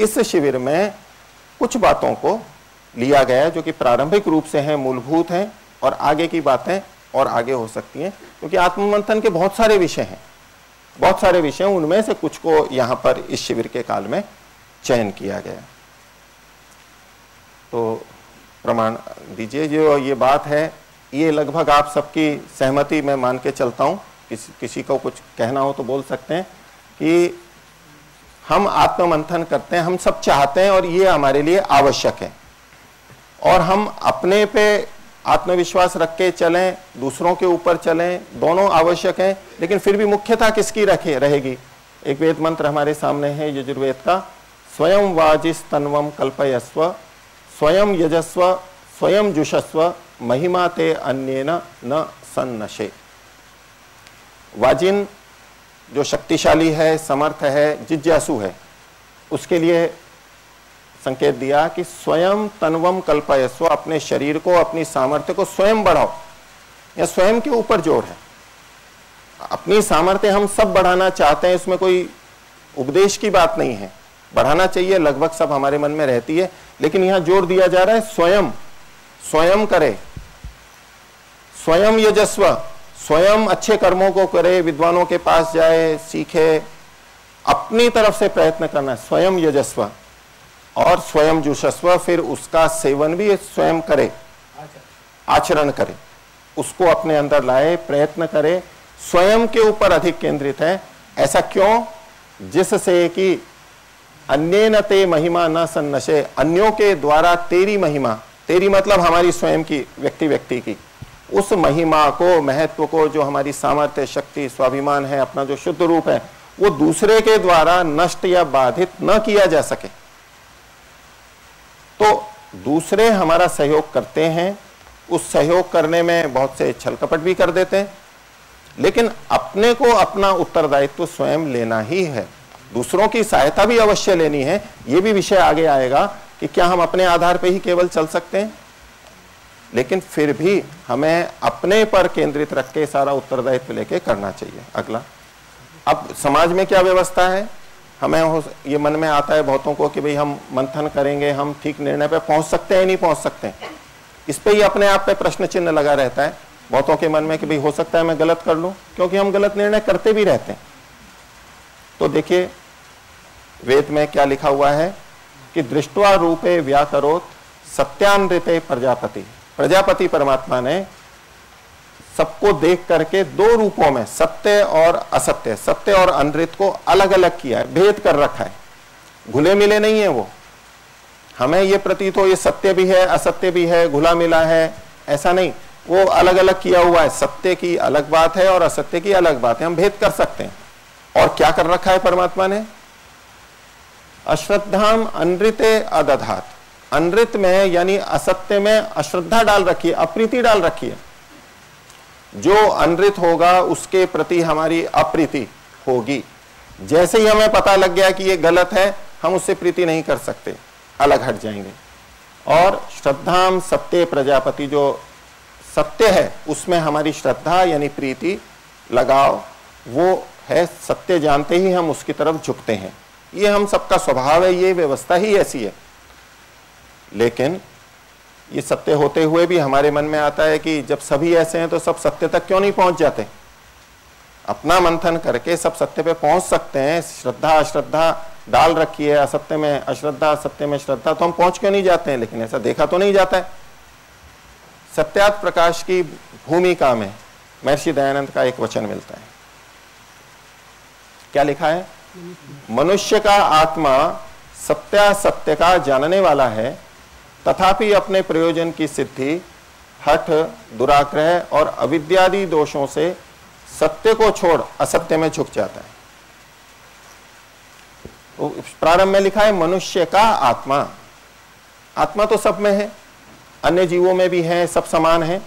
इस शिविर में कुछ बातों को लिया गया है जो कि प्रारंभिक रूप से हैं, मूलभूत हैं, और आगे की बातें और आगे हो सकती हैं, क्योंकि आत्ममंथन के बहुत सारे विषय हैं, बहुत सारे विषय, उनमें से कुछ को यहां पर इस शिविर के काल में चयन किया गया। तो प्रमाण दीजिए। जो ये बात है ये लगभग आप सबकी सहमति में मान के चलता हूं। किसी को कुछ कहना हो तो बोल सकते हैं कि हम आत्ममंथन करते हैं, हम सब चाहते हैं और ये हमारे लिए आवश्यक है, और हम अपने पे आत्मविश्वास रख के चलें, दूसरों के ऊपर चलें, दोनों आवश्यक हैं, लेकिन फिर भी मुख्यता किसकी रहेगी? एक वेद मंत्र हमारे सामने है यजुर्वेद का, स्वयं वाजिस तन्वम कल्पयस्व स्वयं यजस्व स्वयं जुषस्व महिमा ते अन्येन न सन्नशे। वाजिन जो शक्तिशाली है, समर्थ है, जिज्ञासु है, उसके लिए संकेत दिया कि स्वयं तन्वम कल्पयस्व, अपने शरीर को, अपनी सामर्थ्य को स्वयं बढ़ाओ, या स्वयं के ऊपर जोर है। अपनी सामर्थ्य हम सब बढ़ाना चाहते हैं, इसमें कोई उपदेश की बात नहीं है, बढ़ाना चाहिए, लगभग सब हमारे मन में रहती है, लेकिन यहां जोर दिया जा रहा है स्वयं, स्वयं करे, स्वयं यजस्व, स्वयं अच्छे कर्मों को करे, विद्वानों के पास जाए, सीखे, अपनी तरफ से प्रयत्न करना, स्वयं यजस्व, और स्वयं जुषस्व, फिर उसका सेवन भी स्वयं करे, आचरण करे, उसको अपने अंदर लाए, प्रयत्न करे, स्वयं के ऊपर अधिक केंद्रित है। ऐसा क्यों? जिससे कि अन्येन ते महिमा न सन्नशे, अन्यों के द्वारा तेरी महिमा, तेरी मतलब हमारी स्वयं की, व्यक्ति की, उस महिमा को, महत्व को, जो हमारी सामर्थ्य, शक्ति, स्वाभिमान है, अपना जो शुद्ध रूप है, वो दूसरे के द्वारा नष्ट या बाधित न किया जा सके। तो दूसरे हमारा सहयोग करते हैं, उस सहयोग करने में बहुत से छल कपट भी कर देते हैं, लेकिन अपने को अपना उत्तरदायित्व स्वयं लेना ही है। दूसरों की सहायता भी अवश्य लेनी है, ये भी विषय आगे आएगा कि क्या हम अपने आधार पर ही केवल चल सकते हैं, लेकिन फिर भी हमें अपने पर केंद्रित रख के सारा उत्तरदायित्व लेके करना चाहिए। अगला, अब समाज में क्या व्यवस्था है, हमें ये मन में आता है बहुतों को कि भाई हम मंथन करेंगे, हम ठीक निर्णय पे पहुंच सकते हैं नहीं पहुंच सकते, इस पे ही अपने आप पे प्रश्न चिन्ह लगा रहता है बहुतों के मन में कि भाई हो सकता है मैं गलत कर लूं, क्योंकि हम गलत निर्णय करते भी रहते हैं। तो देखिए वेद में क्या लिखा हुआ है कि दृष्टवा रूपे व्याकरोत सत्यानृते प्रजापति, प्रजापति परमात्मा ने सबको देख करके दो रूपों में, सत्य और असत्य, सत्य और अनृत को अलग अलग किया है, भेद कर रखा है, घुले मिले नहीं है वो। हमें ये प्रतीत हो ये सत्य भी है, असत्य भी है, घुला मिला है, ऐसा नहीं, वो अलग अलग किया हुआ है। सत्य की अलग बात है और असत्य की अलग बात है, हम भेद कर सकते हैं। और क्या कर रखा है परमात्मा ने? अश्रद्धाम अनृते अदधात, अनृत में यानी असत्य में अश्रद्धा डाल रखी है, अप्रीति डाल रखी है। जो अनृत होगा उसके प्रति हमारी अप्रीति होगी। जैसे ही हमें पता लग गया कि ये गलत है, हम उससे प्रीति नहीं कर सकते, अलग हट जाएंगे। और श्रद्धाम सत्य प्रजापति, जो सत्य है उसमें हमारी श्रद्धा यानी प्रीति, लगाव वो है, सत्य जानते ही हम उसकी तरफ झुकते हैं। ये हम सबका स्वभाव है, ये व्यवस्था ही ऐसी है। लेकिन ये सत्य होते हुए भी हमारे मन में आता है कि जब सभी ऐसे हैं तो सब सत्य तक क्यों नहीं पहुंच जाते? अपना मंथन करके सब सत्य पे पहुंच सकते हैं। श्रद्धा अश्रद्धा डाल रखी है, असत्य में अश्रद्धा, सत्य में श्रद्धा, तो हम पहुंच क्यों नहीं जाते हैं? लेकिन ऐसा देखा तो नहीं जाता है। सत्यात प्रकाश की भूमिका में महर्षि दयानंद का एक वचन मिलता है। क्या लिखा है? मनुष्य का आत्मा सत्यासत्य का जानने वाला है, तथापि अपने प्रयोजन की सिद्धि, हठ, दुराग्रह और अविद्यादि दोषों से सत्य को छोड़ असत्य में झुक जाता है। तो प्रारंभ में लिखा है मनुष्य का आत्मा। आत्मा तो सब में है, अन्य जीवों में भी है, सब समान है।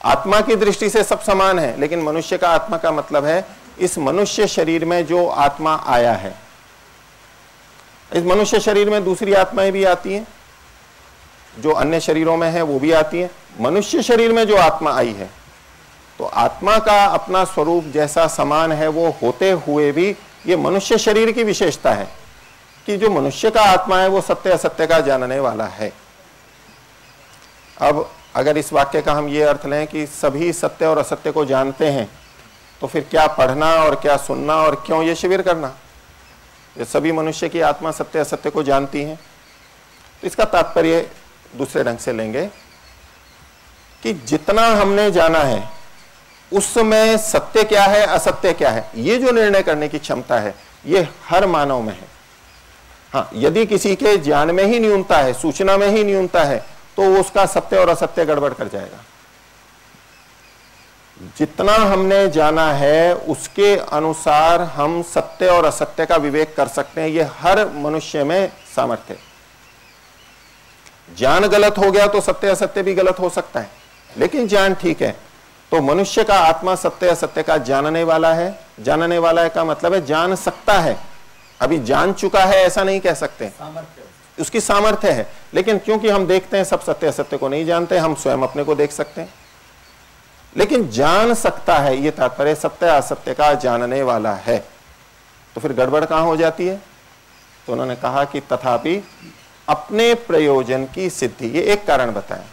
आत्मा की दृष्टि से सब समान है, लेकिन मनुष्य का आत्मा का मतलब है इस मनुष्य शरीर में जो आत्मा आया है। इस मनुष्य शरीर में दूसरी आत्माएं भी आती हैं, जो अन्य शरीरों में है वो भी आती है। मनुष्य शरीर में जो आत्मा आई है, तो आत्मा का अपना स्वरूप जैसा समान है वो होते हुए भी ये मनुष्य शरीर की विशेषता है। कि जो मनुष्य का आत्मा है वो सत्य असत्य का जानने वाला है। अब अगर इस वाक्य का हम ये अर्थ लें कि सभी सत्य और असत्य को जानते हैं, तो फिर क्या पढ़ना और क्या सुनना और क्यों ये शिविर करना? ये सभी मनुष्य की आत्मा सत्य असत्य को जानती है। तो इसका तात्पर्य दूसरे ढंग से लेंगे कि जितना हमने जाना है उसमें सत्य क्या है असत्य क्या है, ये जो निर्णय करने की क्षमता है ये हर मानव में है। हाँ, यदि किसी के ज्ञान में ही न्यूनता है, सूचना में ही न्यूनता है, तो वो उसका सत्य और असत्य गड़बड़ कर जाएगा। जितना हमने जाना है उसके अनुसार हम सत्य और असत्य का विवेक कर सकते हैं, ये हर मनुष्य में सामर्थ्य है। ज्ञान गलत हो गया तो सत्य असत्य भी गलत हो सकता है, लेकिन ज्ञान ठीक है। तो मनुष्य का आत्मा सत्य असत्य का जानने वाला है। जानने वाला है का मतलब है जान सकता है, अभी जान चुका है ऐसा नहीं कह सकते, उसकी सामर्थ्य है। लेकिन क्योंकि हम देखते हैं सब सत्य असत्य को नहीं जानते, हम स्वयं अपने को देख सकते हैं, लेकिन जान सकता है, ये तात्पर्य सत्य असत्य का जानने वाला है। तो फिर गड़बड़ कहां हो जाती है? तो उन्होंने कहा कि तथापि अपने प्रयोजन की सिद्धि, ये एक कारण बताया।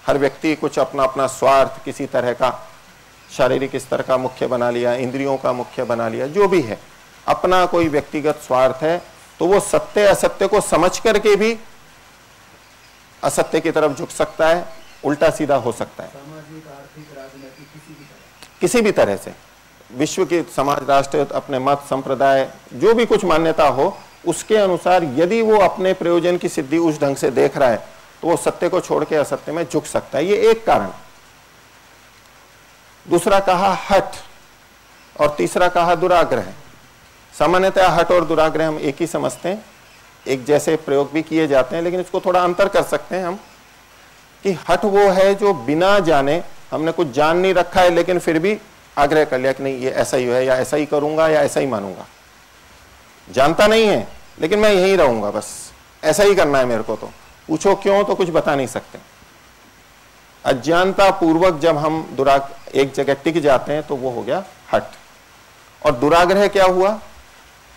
हर व्यक्ति कुछ अपना अपना स्वार्थ किसी तरह का शारीरिक स्तर का मुख्य बना लिया, इंद्रियों का मुख्य बना लिया, जो भी है अपना कोई व्यक्तिगत स्वार्थ है, तो वो सत्य असत्य को समझ करके भी असत्य की तरफ झुक सकता है, उल्टा सीधा हो सकता है। सामाजिक, आर्थिक, राजनीतिक किसी भी तरह से विश्व के समाज, राष्ट्र, अपने मत, संप्रदाय, जो भी कुछ मान्यता हो, उसके अनुसार यदि वो अपने प्रयोजन की सिद्धि उस ढंग से देख रहा है तो वो सत्य को छोड़ के असत्य में झुक सकता है। ये एक कारण। दूसरा कहा हठ और तीसरा कहा दुराग्रह। सामान्यतः हठ और दुराग्रह हम एक ही समझते हैं, एक जैसे प्रयोग भी किए जाते हैं, लेकिन इसको थोड़ा अंतर कर सकते हैं हम कि हठ वो है जो बिना जाने, हमने कुछ जान नहीं रखा है लेकिन फिर भी आग्रह कर लिया कि नहीं ये ऐसा ही है, या ऐसा ही करूंगा, या ऐसा ही मानूंगा। जानता नहीं है लेकिन मैं यहीं रहूंगा, बस ऐसा ही करना है मेरे को। तो पूछो क्यों, तो कुछ बता नहीं सकते। अज्ञानता पूर्वक जब हम एक जगह टिक जाते हैं तो वो हो गया हठ। और दुराग्रह क्या हुआ?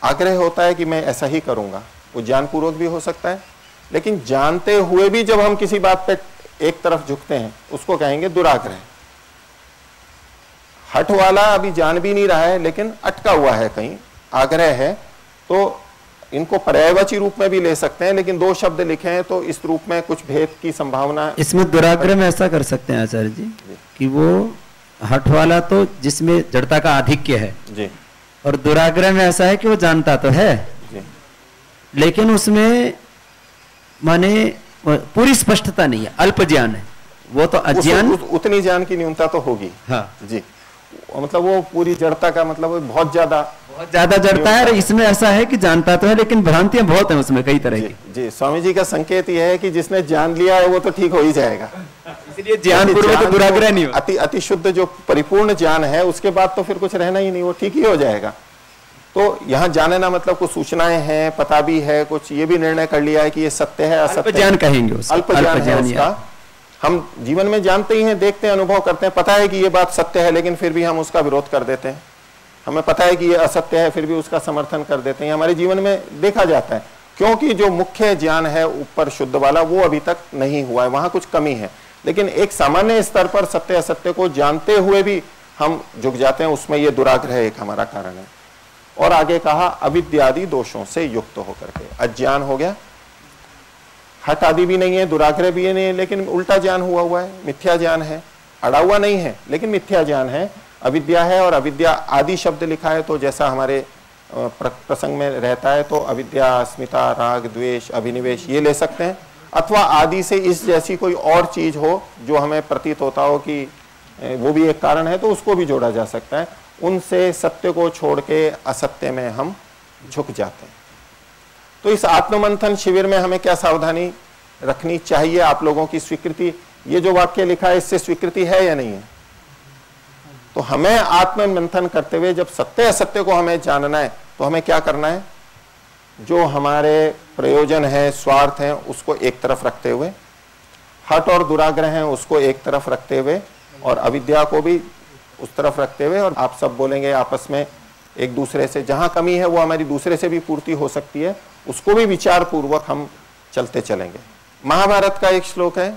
आग्रह होता है कि मैं ऐसा ही करूंगा, वो ज्ञानपूर्वक भी हो सकता है, लेकिन जानते हुए भी जब हम किसी बात पे एक तरफ झुकते हैं उसको कहेंगे दुराग्रह। हठ वाला अभी जान भी नहीं रहा है लेकिन अटका हुआ है, कहीं आग्रह है। तो इनको पर्यायवाची रूप में भी ले सकते हैं, लेकिन दो शब्द लिखे हैं तो इस रूप में कुछ भेद की संभावना। इसमें दुराग्रह में ऐसा कर सकते हैं आचार्य जी कि वो हठ वाला तो जिसमें जड़ता का आधिक्य है जी, और दुराग्रह में ऐसा है कि वो जानता तो है जी, लेकिन उसमें माने पूरी स्पष्टता नहीं है, अल्प ज्ञान है, वो तो अज्ञान। उतनी ज्ञान की न्यूनता तो होगी। हाँ जी, मतलब वो पूरी जड़ता का मतलब वो बहुत ज्यादा जड़ता है। इसमें ऐसा है कि जानता तो है लेकिन भ्रांतियां बहुत हैं उसमें, कई तरह की। जी, स्वामी जी का संकेत यह है कि जिसने जान लिया है वो तो ठीक हो ही जाएगा, इसलिए ज्ञान पूर्वक दुराग्रह नहीं हो। अति शुद्ध जो परिपूर्ण ज्ञान है उसके बाद तो फिर कुछ रहना ही नहीं, वो ठीक ही हो जाएगा। तो यहाँ जानना मतलब कुछ सूचनाएं हैं, पता भी है, कुछ ये भी निर्णय कर लिया है कि ये सत्य है असत्य, अल्प ज्ञान कहेंगे, अल्प ज्ञान है उसका। हम जीवन में जानते ही हैं, देखते हैं, अनुभव करते हैं, पता है कि ये बात सत्य है लेकिन फिर भी हम उसका विरोध कर देते हैं। हमें पता है कि ये असत्य है फिर भी उसका समर्थन कर देते हैं। हमारे जीवन में देखा जाता है, क्योंकि जो मुख्य ज्ञान है ऊपर शुद्ध वाला वो अभी तक नहीं हुआ है, वहां कुछ कमी है। लेकिन एक सामान्य स्तर पर सत्य असत्य को जानते हुए भी हम झुक जाते हैं, उसमें ये दुराग्रह एक हमारा कारण है। और आगे कहा अविद्यादि दोषों से युक्त होकर के, अज्ञान हो गया, हठ आदि भी नहीं है, दुराग्रह भी नहीं है, लेकिन उल्टा ज्ञान हुआ है, मिथ्या ज्ञान है, अड़ा हुआ नहीं है लेकिन मिथ्या ज्ञान है, अविद्या है। और अविद्या आदि शब्द लिखा है तो जैसा हमारे प्रसंग में रहता है तो अविद्या, अस्मिता, राग, द्वेष, अभिनिवेश ये ले सकते हैं, अथवा आदि से इस जैसी कोई और चीज हो जो हमें प्रतीत होता हो कि वो भी एक कारण है तो उसको भी जोड़ा जा सकता है। उनसे सत्य को छोड़ के असत्य में हम झुक जाते हैं। तो इस आत्ममंथन शिविर में हमें क्या सावधानी रखनी चाहिए? आप लोगों की स्वीकृति, ये जो वाक्य लिखा है इससे स्वीकृति है या नहीं है? तो हमें आत्ममंथन करते हुए जब सत्य असत्य को हमें जानना है तो हमें क्या करना है? जो हमारे प्रयोजन है, स्वार्थ है, उसको एक तरफ रखते हुए, हठ और दुराग्रह है उसको एक तरफ रखते हुए, और अविद्या को भी उस तरफ रखते हुए, और आप सब बोलेंगे आपस में एक दूसरे से, जहां कमी है वो हमारी दूसरे से भी पूर्ति हो सकती है, उसको भी विचार पूर्वक हम चलते चलेंगे। महाभारत का एक श्लोक है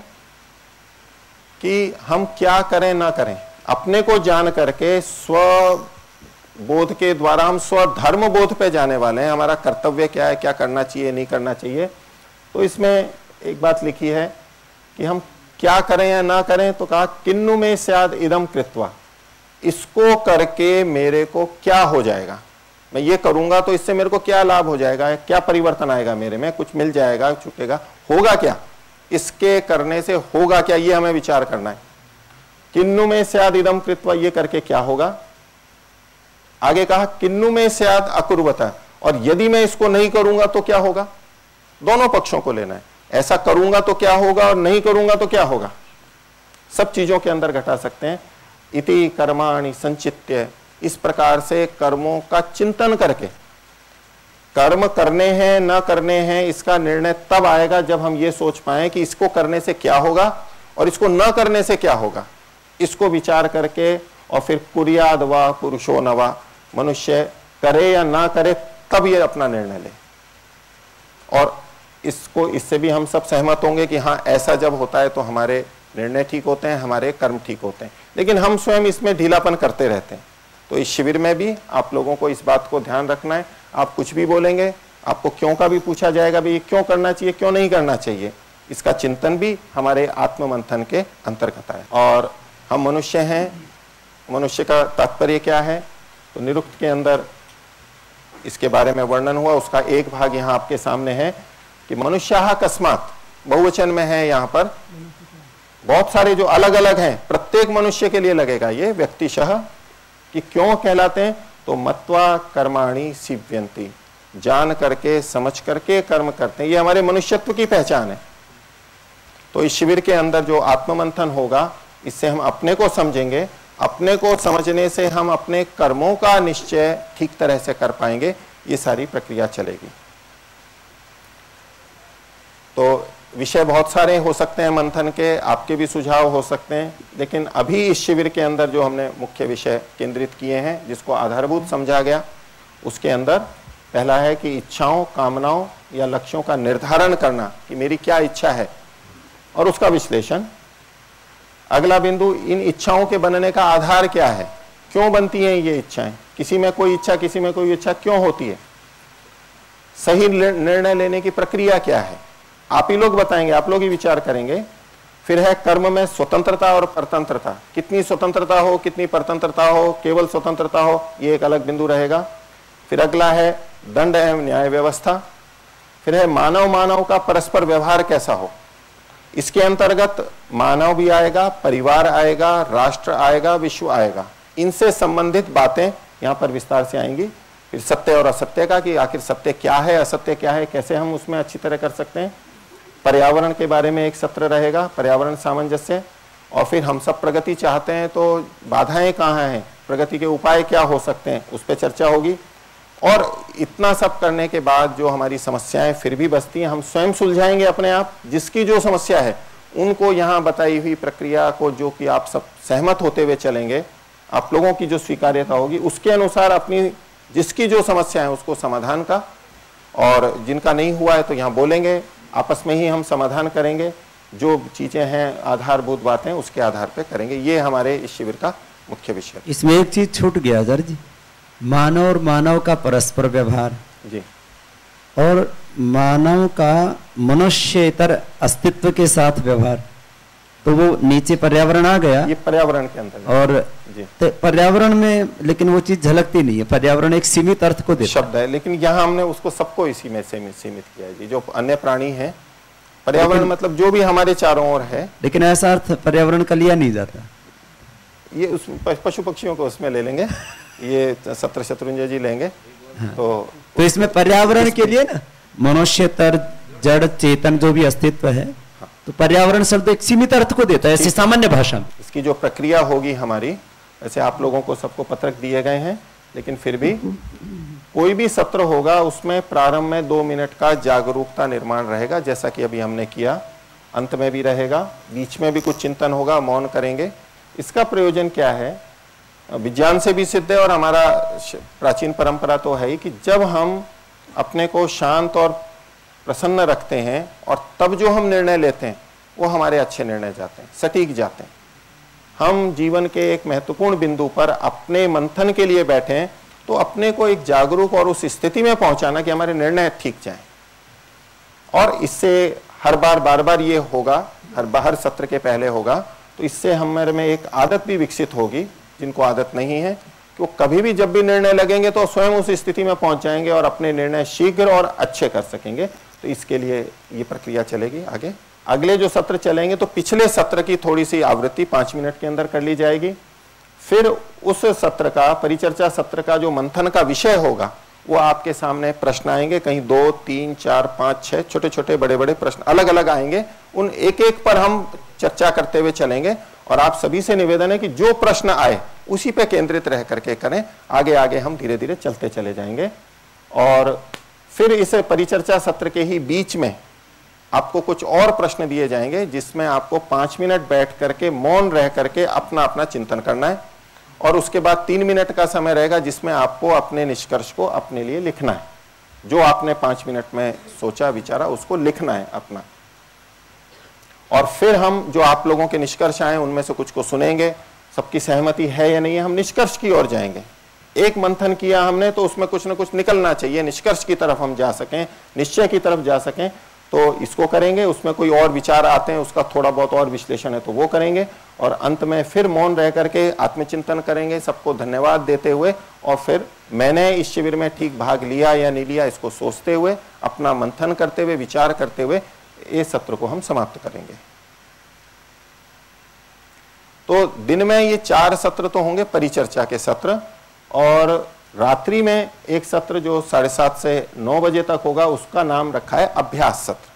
कि हम क्या करें ना करें, अपने को जान करके स्व बोध के द्वारा हम स्वधर्म बोध पे जाने वाले हैं। हमारा कर्तव्य क्या है, क्या करना चाहिए नहीं करना चाहिए। तो इसमें एक बात लिखी है कि हम क्या करें या ना करें, तो कहा किन्नु में स्याद इदम कृत्वा, इसको करके मेरे को क्या हो जाएगा, मैं ये करूंगा तो इससे मेरे को क्या लाभ हो जाएगा, क्या परिवर्तन आएगा मेरे में, कुछ मिल जाएगा छूटेगा, होगा क्या, इसके करने से होगा क्या, ये हमें विचार करना है। किन्नु में स्याद इदम कृत्वा, ये करके क्या होगा। आगे कहा किन्नु में स्याद अकुर्वता, और यदि मैं इसको नहीं करूंगा तो क्या होगा। दोनों पक्षों को लेना है, ऐसा करूंगा तो क्या होगा और नहीं करूंगा तो क्या होगा, सब चीजों के अंदर घटा सकते हैं। इति कर्माणि संचित्य, इस प्रकार से कर्मों का चिंतन करके, कर्म करने हैं न करने हैं इसका निर्णय तब आएगा जब हम ये सोच पाए कि इसको करने से क्या होगा और इसको न करने से क्या होगा। इसको विचार करके और फिर कुर्याद वा पुरुषो न वा, मनुष्य करे या ना करे तब ये अपना निर्णय ले। और इसको, इससे भी हम सब सहमत होंगे कि हाँ ऐसा जब होता है तो हमारे निर्णय ठीक होते हैं, हमारे कर्म ठीक होते हैं। लेकिन हम स्वयं इसमें ढीलापन करते रहते हैं। तो इस शिविर में भी आप लोगों को इस बात को ध्यान रखना है। आप कुछ भी बोलेंगे, आपको क्यों का भी पूछा जाएगा, भी ये क्यों करना चाहिए क्यों नहीं करना चाहिए, इसका चिंतन भी हमारे आत्म मंथन के अंतर्गत है। और हम मनुष्य हैं, मनुष्य का तात्पर्य क्या है, तो निरुक्त के अंदर इसके बारे में वर्णन हुआ। उसका एक भाग यहाँ आपके सामने है कि मनुष्याः कस्मात्, बहुवचन में है यहाँ पर, बहुत सारे जो अलग अलग हैं, प्रत्येक मनुष्य के लिए लगेगा ये व्यक्तिशः कि क्यों कहलाते हैं, तो मत्वा कर्माणि सिव्यन्ति, जान करके समझ करके कर्म करते हैं, ये हमारे मनुष्यत्व की पहचान है। तो इस शिविर के अंदर जो आत्ममंथन होगा, इससे हम अपने को समझेंगे, अपने को समझने से हम अपने कर्मों का निश्चय ठीक तरह से कर पाएंगे, ये सारी प्रक्रिया चलेगी। तो विषय बहुत सारे हो सकते हैं मंथन के, आपके भी सुझाव हो सकते हैं, लेकिन अभी इस शिविर के अंदर जो हमने मुख्य विषय केंद्रित किए हैं, जिसको आधारभूत समझा गया, उसके अंदर पहला है कि इच्छाओं, कामनाओं या लक्ष्यों का निर्धारण करना कि मेरी क्या इच्छा है और उसका विश्लेषण। अगला बिंदु, इन इच्छाओं के बनने का आधार क्या है, क्यों बनती हैं ये इच्छाएं, किसी में कोई इच्छा किसी में कोई इच्छा क्यों होती है, सही निर्णय लेने की प्रक्रिया क्या है, आप ही लोग बताएंगे, आप लोग ही विचार करेंगे। फिर है कर्म में स्वतंत्रता और परतंत्रता, कितनी स्वतंत्रता हो कितनी परतंत्रता हो, केवल स्वतंत्रता हो, ये एक अलग बिंदु रहेगा। फिर अगला है दंड एवं न्याय व्यवस्था। फिर है मानव मानव का परस्पर व्यवहार कैसा हो, इसके अंतर्गत मानव भी आएगा, परिवार आएगा, राष्ट्र आएगा, विश्व आएगा, इनसे संबंधित बातें यहाँ पर विस्तार से आएंगी। फिर सत्य और असत्य का, कि आखिर सत्य क्या है, असत्य क्या है, कैसे हम उसमें अच्छी तरह कर सकते हैं। पर्यावरण के बारे में एक सत्र रहेगा, पर्यावरण सामंजस्य। और फिर हम सब प्रगति चाहते हैं तो बाधाएं कहाँ हैं, प्रगति के उपाय क्या हो सकते हैं, उस पर चर्चा होगी। और इतना सब करने के बाद जो हमारी समस्याएं फिर भी बचती हैं, हम स्वयं सुलझाएंगे अपने आप। जिसकी जो समस्या है उनको यहाँ बताई हुई प्रक्रिया को, जो कि आप सब सहमत होते हुए चलेंगे, आप लोगों की जो स्वीकार्यता होगी उसके अनुसार अपनी जिसकी जो समस्या है उसको समाधान का, और जिनका नहीं हुआ है तो यहाँ बोलेंगे, आपस में ही हम समाधान करेंगे। जो चीजें हैं आधारभूत बातें उसके आधार पर करेंगे। ये हमारे इस शिविर का मुख्य विषय। इसमें एक चीज छूट गया सर जी, मानव और मानव का परस्पर व्यवहार जी, और मानव का मनुष्येतर अस्तित्व के साथ व्यवहार, तो वो नीचे पर्यावरण आ गया, ये पर्यावरण के अंदर। और तो पर्यावरण में लेकिन वो चीज झलकती नहीं है, पर्यावरण एक सीमित अर्थ को देता शब्द है, लेकिन यहाँ हमने उसको सबको इसी में सीमित किया है जी। जो अन्य प्राणी है, पर्यावरण मतलब जो भी हमारे चारों ओर है, लेकिन ऐसा अर्थ पर्यावरण का लिया नहीं जाता। ये उस पशु पक्षियों को उसमें ले लेंगे, ये सत्र शत्रुंजय जी लेंगे। हाँ। तो इसमें पर्यावरण के लिए ना मनुष्यतर जड़ चेतन जो भी अस्तित्व है, तो पर्यावरण शब्द एक सीमित अर्थ को देता है ऐसी सामान्य भाषा में। इसकी जो प्रक्रिया होगी हमारी, वैसे आप लोगों को सबको पत्रक दिए गए हैं, लेकिन फिर भी कोई भी सत्र होगा उसमें प्रारंभ में 2 मिनट का जागरूकता निर्माण रहेगा, जैसा कि अभी हमने किया। अंत में भी रहेगा, बीच में भी कुछ चिंतन होगा, मौन करेंगे। इसका प्रयोजन क्या है विज्ञान से भी सिद्ध है और हमारा प्राचीन परंपरा तो है ही कि जब हम अपने को शांत और प्रसन्न रखते हैं और तब जो हम निर्णय लेते हैं वो हमारे अच्छे निर्णय जाते हैं, सटीक जाते हैं। हम जीवन के एक महत्वपूर्ण बिंदु पर अपने मंथन के लिए बैठे हैं तो अपने को एक जागरूक और उस स्थिति में पहुंचाना कि हमारे निर्णय ठीक जाएं। और इससे हर बार ये होगा, हर सत्र के पहले होगा, तो इससे हमारे में एक आदत भी विकसित होगी। जिनको आदत नहीं है कि वो कभी भी जब भी निर्णय लगेंगे तो स्वयं उस स्थिति में पहुंच जाएंगे और अपने निर्णय शीघ्र और अच्छे कर सकेंगे। तो इसके लिए ये प्रक्रिया चलेगी आगे। अगले जो सत्र चलेंगे तो पिछले सत्र की थोड़ी सी आवृत्ति 5 मिनट के अंदर कर ली जाएगी। फिर उस सत्र का, परिचर्चा सत्र का जो मंथन का विषय होगा वो आपके सामने प्रश्न आएंगे, कहीं 2, 3, 4, 5, 6 छोटे छोटे बड़े बड़े प्रश्न अलग अलग आएंगे। उन एक एक पर हम चर्चा करते हुए चलेंगे और आप सभी से निवेदन है कि जो प्रश्न आए उसी पे केंद्रित रह करके करें। आगे आगे हम धीरे धीरे चलते चले जाएंगे। और फिर इस परिचर्चा सत्र के ही बीच में आपको कुछ और प्रश्न दिए जाएंगे जिसमें आपको 5 मिनट बैठ करके मौन रह करके अपना अपना चिंतन करना है। और उसके बाद 3 मिनट का समय रहेगा जिसमें आपको अपने निष्कर्ष को अपने लिए लिखना है। जो आपने 5 मिनट में सोचा विचारा उसको लिखना है अपना। और फिर हम जो आप लोगों के निष्कर्ष आए उनमें से कुछ को सुनेंगे, सबकी सहमति है या नहीं है, हम निष्कर्ष की ओर जाएंगे। एक मंथन किया हमने तो उसमें कुछ ना कुछ निकलना चाहिए, निष्कर्ष की तरफ हम जा सकें, निश्चय की तरफ जा सकें, तो इसको करेंगे। उसमें कोई और विचार आते हैं उसका थोड़ा बहुत और विश्लेषण है तो वो करेंगे। और अंत में फिर मौन रह करके आत्मचिंतन करेंगे, सबको धन्यवाद देते हुए, और फिर मैंने इस शिविर में ठीक भाग लिया या नहीं लिया इसको सोचते हुए, अपना मंथन करते हुए, विचार करते हुए इस सत्र को हम समाप्त करेंगे। तो दिन में ये 4 सत्र तो होंगे परिचर्चा के सत्र, और रात्रि में एक सत्र जो 7:30 से 9 बजे तक होगा उसका नाम रखा है अभ्यास सत्र।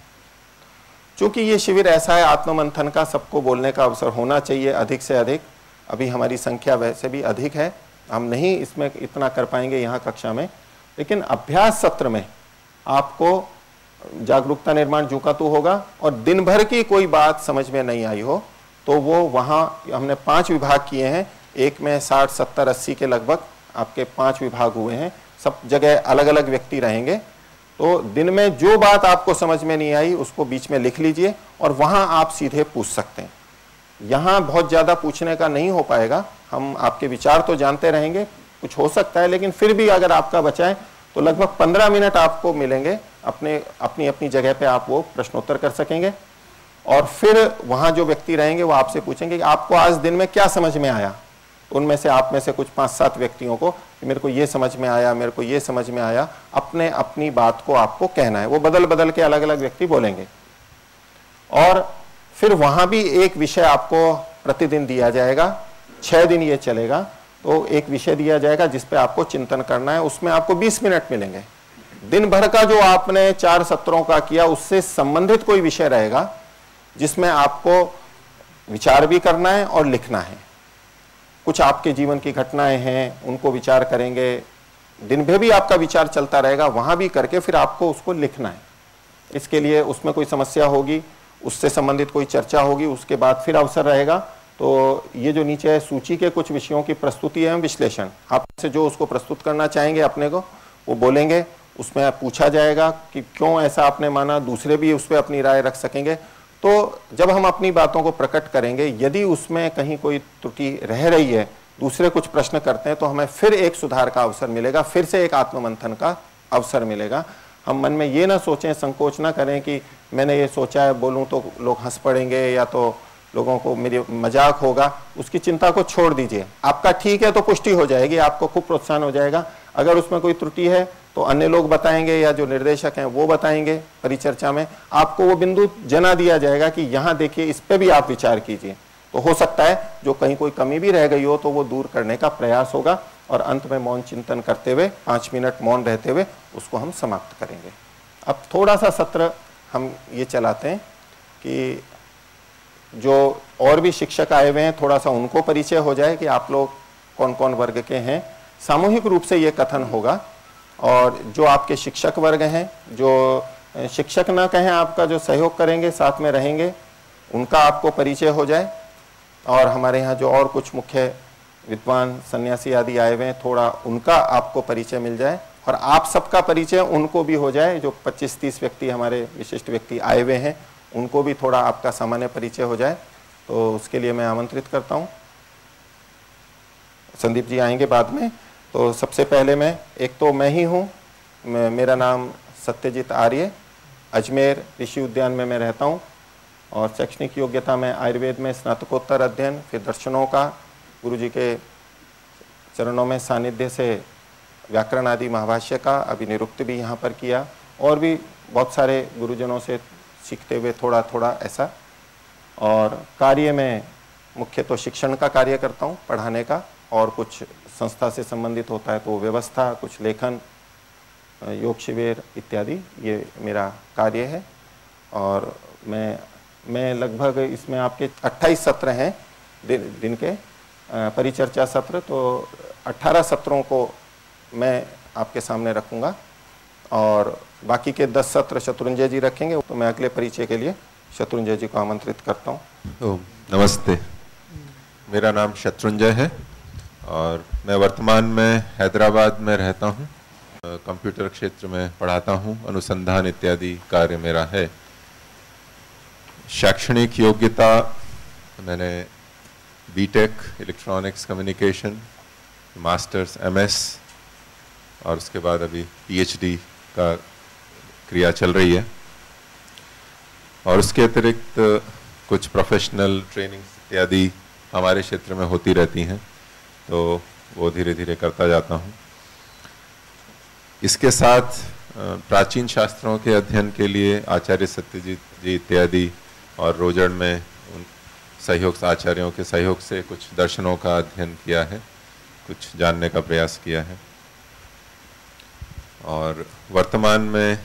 क्योंकि ये शिविर ऐसा है आत्ममंथन का, सबको बोलने का अवसर होना चाहिए अधिक से अधिक। अभी हमारी संख्या वैसे भी अधिक है, हम नहीं इसमें इतना कर पाएंगे यहाँ कक्षा में, लेकिन अभ्यास सत्र में आपको जागरूकता निर्माण जो का तो होगा। और दिन भर की कोई बात समझ में नहीं आई हो तो वो वहाँ हमने 5 विभाग किए हैं, एक में 60, 70, 80 के लगभग आपके 5 विभाग हुए हैं, सब जगह अलग अलग व्यक्ति रहेंगे। तो दिन में जो बात आपको समझ में नहीं आई उसको बीच में लिख लीजिए और वहां आप सीधे पूछ सकते हैं। यहाँ बहुत ज्यादा पूछने का नहीं हो पाएगा, हम आपके विचार तो जानते रहेंगे, कुछ हो सकता है, लेकिन फिर भी अगर आपका बचाए तो लगभग 15 मिनट आपको मिलेंगे, अपनी अपनी जगह पे आप वो प्रश्नोत्तर कर सकेंगे। और फिर वहां जो व्यक्ति रहेंगे वो आपसे पूछेंगे कि आपको आज दिन में क्या समझ में आया। उनमें से आप में से कुछ 5-7 व्यक्तियों को मेरे को ये समझ में आया, मेरे को ये समझ में आया, अपनी बात को आपको कहना है। वो बदल बदल के अलग अलग व्यक्ति बोलेंगे। और फिर वहां भी एक विषय आपको प्रतिदिन दिया जाएगा, 6 दिन ये चलेगा। तो एक विषय दिया जाएगा जिस पे आपको चिंतन करना है, उसमें आपको 20 मिनट मिलेंगे। दिन भर का जो आपने 4 सत्रों का किया उससे संबंधित कोई विषय रहेगा जिसमें आपको विचार भी करना है और लिखना है। कुछ आपके जीवन की घटनाएं हैं उनको विचार करेंगे, दिन भर भी आपका विचार चलता रहेगा, वहां भी करके फिर आपको उसको लिखना है। इसके लिए उसमें कोई समस्या होगी, उससे संबंधित कोई चर्चा होगी, उसके बाद फिर अवसर रहेगा। तो ये जो नीचे है सूची के कुछ विषयों की प्रस्तुति एवं विश्लेषण, आपसे जो उसको प्रस्तुत करना चाहेंगे अपने को वो बोलेंगे, उसमें पूछा जाएगा कि क्यों ऐसा आपने माना, दूसरे भी उस पर अपनी राय रख सकेंगे। तो जब हम अपनी बातों को प्रकट करेंगे, यदि उसमें कहीं कोई त्रुटि रह रही है, दूसरे कुछ प्रश्न करते हैं, तो हमें फिर एक सुधार का अवसर मिलेगा, फिर से एक आत्ममंथन का अवसर मिलेगा। हम मन में ये ना सोचें, संकोच ना करें कि मैंने ये सोचा है, बोलूं तो लोग हंस पड़ेंगे या तो लोगों को मेरी मजाक होगा। उसकी चिंता को छोड़ दीजिए। आपका ठीक है तो पुष्टि हो जाएगी, आपको खूब प्रोत्साहन हो जाएगा। अगर उसमें कोई त्रुटि है तो अन्य लोग बताएंगे या जो निर्देशक हैं वो बताएंगे। परिचर्चा में आपको वो बिंदु जना दिया जाएगा कि यहाँ देखिए, इस पे भी आप विचार कीजिए। तो हो सकता है जो कहीं कोई कमी भी रह गई हो तो वो दूर करने का प्रयास होगा। और अंत में मौन चिंतन करते हुए 5 मिनट मौन रहते हुए उसको हम समाप्त करेंगे। अब थोड़ा सा सत्र हम ये चलाते हैं कि जो और भी शिक्षक आए हुए हैं थोड़ा सा उनको परिचय हो जाए कि आप लोग कौन कौन वर्ग के हैं। सामूहिक रूप से ये कथन होगा और जो आपके शिक्षक वर्ग हैं, जो शिक्षक ना कहें, आपका जो सहयोग करेंगे साथ में रहेंगे, उनका आपको परिचय हो जाए। और हमारे यहाँ जो और कुछ मुख्य विद्वान सन्यासी आदि आए हुए हैं, थोड़ा उनका आपको परिचय मिल जाए और आप सबका परिचय उनको भी हो जाए। जो 25-30 व्यक्ति हमारे विशिष्ट व्यक्ति आए हुए हैं उनको भी थोड़ा आपका सामान्य परिचय हो जाए, तो उसके लिए मैं आमंत्रित करता हूँ। संदीप जी आएंगे बाद में। तो सबसे पहले मैं ही हूँ, मेरा नाम सत्यजीत आर्य, अजमेर ऋषि उद्यान में मैं रहता हूँ और शैक्षणिक योग्यता में आयुर्वेद में स्नातकोत्तर अध्ययन, फिर दर्शनों का गुरु जी के चरणों में सानिध्य से व्याकरण आदि महाभाष्य का अभिनिरुक्त भी यहाँ पर किया और भी बहुत सारे गुरुजनों से सीखते हुए थोड़ा थोड़ा ऐसा। और कार्य में मुख्य तो शिक्षण का कार्य करता हूँ, पढ़ाने का, और कुछ संस्था से संबंधित होता है तो व्यवस्था, कुछ लेखन, योग शिविर इत्यादि, ये मेरा कार्य है। और मैं लगभग इसमें आपके 28 सत्र हैं दिन के परिचर्चा सत्र, तो 18 सत्रों को मैं आपके सामने रखूंगा और बाकी के 10 सत्र शत्रुंजय जी रखेंगे। तो मैं अगले परिचय के लिए शत्रुंजय जी को आमंत्रित करता हूँ। नमस्ते, मेरा नाम शत्रुंजय है और मैं वर्तमान में हैदराबाद में रहता हूँ। कंप्यूटर क्षेत्र में पढ़ाता हूँ, अनुसंधान इत्यादि कार्य मेरा है। शैक्षणिक योग्यता मैंने BTech electronics communication, masters MS और उसके बाद अभी पीएचडी का क्रिया चल रही है। और उसके अतिरिक्त कुछ प्रोफेशनल ट्रेनिंग इत्यादि हमारे क्षेत्र में होती रहती हैं, तो वो धीरे धीरे करता जाता हूँ। इसके साथ प्राचीन शास्त्रों के अध्ययन के लिए आचार्य सत्यजीत जी इत्यादि और रोजड़ में उन सहयोग आचार्यों के सहयोग से कुछ दर्शनों का अध्ययन किया है, कुछ जानने का प्रयास किया है। और वर्तमान में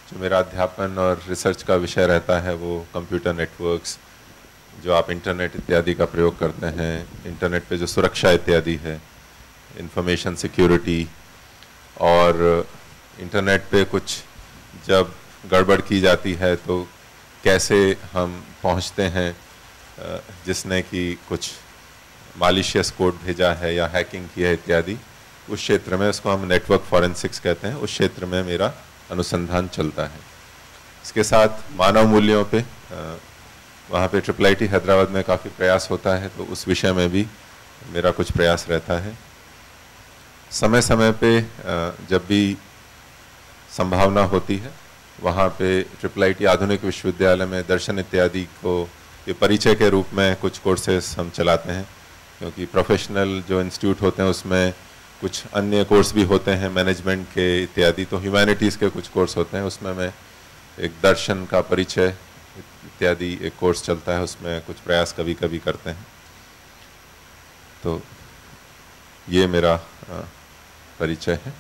जो मेरा अध्यापन और रिसर्च का विषय रहता है वो कंप्यूटर नेटवर्क्स, जो आप इंटरनेट इत्यादि का प्रयोग करते हैं, इंटरनेट पे जो सुरक्षा इत्यादि है, इंफॉर्मेशन सिक्योरिटी, और इंटरनेट पे कुछ जब गड़बड़ की जाती है तो कैसे हम पहुंचते हैं, जिसने कि कुछ मालिशियस कोड भेजा है या हैकिंग की है इत्यादि, उस क्षेत्र में, उसको हम नेटवर्क फॉरेंसिक्स कहते हैं, उस क्षेत्र में मेरा अनुसंधान चलता है। इसके साथ मानव मूल्यों पे वहाँ पे IIIT हैदराबाद में काफ़ी प्रयास होता है, तो उस विषय में भी मेरा कुछ प्रयास रहता है। समय समय पे जब भी संभावना होती है वहाँ पे IIIT आधुनिक विश्वविद्यालय में दर्शन इत्यादि को ये परिचय के रूप में कुछ कोर्सेस हम चलाते हैं, क्योंकि प्रोफेशनल जो इंस्टीट्यूट होते हैं उसमें कुछ अन्य कोर्स भी होते हैं मैनेजमेंट के इत्यादि, तो ह्यूमैनिटीज़ के कुछ कोर्स होते हैं, उसमें मैं एक दर्शन का परिचय इत्यादि एक कोर्स चलता है, उसमें कुछ प्रयास कभी कभी करते हैं। तो ये मेरा परिचय है।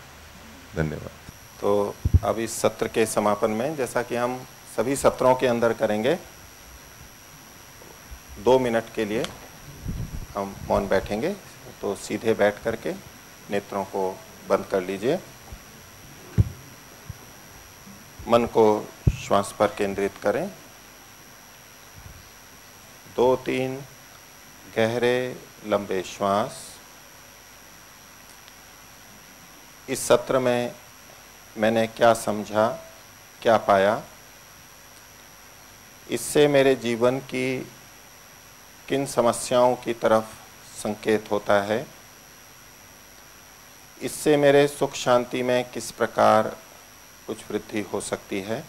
धन्यवाद। तो अब इस सत्र के समापन में, जैसा कि हम सभी सत्रों के अंदर करेंगे, 2 मिनट के लिए हम मौन बैठेंगे। तो सीधे बैठ करके नेत्रों को बंद कर लीजिए, मन को श्वास पर केंद्रित करें। 2-3 गहरे लंबे श्वास। इस सत्र में मैंने क्या समझा, क्या पाया, इससे मेरे जीवन की किन समस्याओं की तरफ संकेत होता है, इससे मेरे सुख शांति में किस प्रकार कुछ वृद्धि हो सकती है।